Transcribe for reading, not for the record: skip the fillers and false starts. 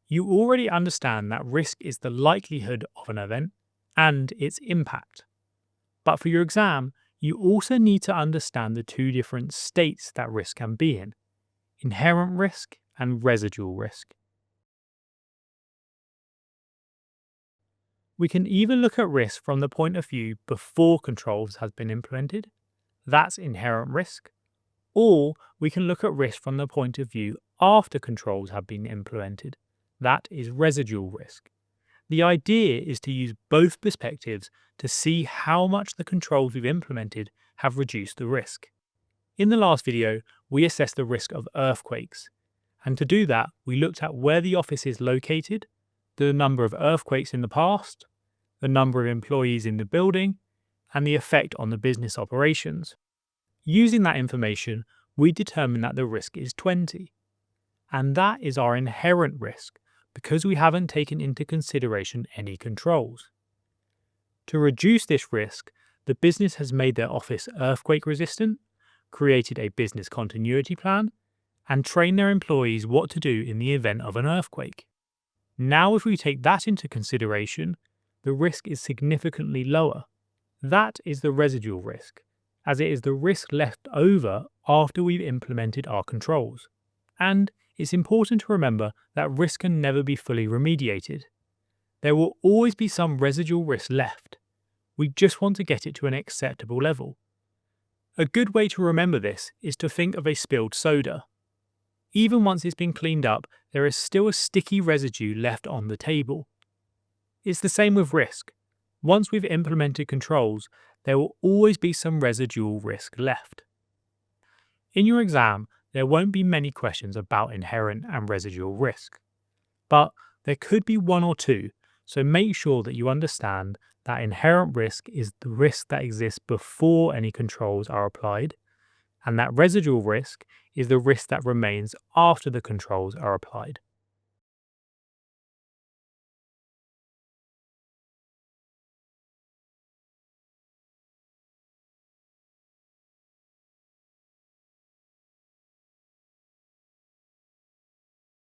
You already understand that risk is the likelihood of an event and its impact. But for your exam, you also need to understand the two different states that risk can be in: inherent risk and residual risk. We can either look at risk from the point of view before controls has been implemented, that's inherent risk, or we can look at risk from the point of view after controls have been implemented, that is residual risk. The idea is to use both perspectives to see how much the controls we've implemented have reduced the risk. In the last video, we assessed the risk of earthquakes, and to do that, we looked at where the office is located, the number of earthquakes in the past, the number of employees in the building, and the effect on the business operations. Using that information, we determined that the risk is 20. And that is our inherent risk because we haven't taken into consideration any controls. To reduce this risk, the business has made their office earthquake resistant, created a business continuity plan, and trained their employees what to do in the event of an earthquake. Now, if we take that into consideration, the risk is significantly lower. That is the residual risk, as it is the risk left over after we've implemented our controls. And it's important to remember that risk can never be fully remediated. There will always be some residual risk left. We just want to get it to an acceptable level. A good way to remember this is to think of a spilled soda. Even once it's been cleaned up, there is still a sticky residue left on the table. It's the same with risk. Once we've implemented controls, there will always be some residual risk left. In your exam, there won't be many questions about inherent and residual risk, but there could be one or two, so make sure that you understand that inherent risk is the risk that exists before any controls are applied, and that residual risk is the risk that remains after the controls are applied.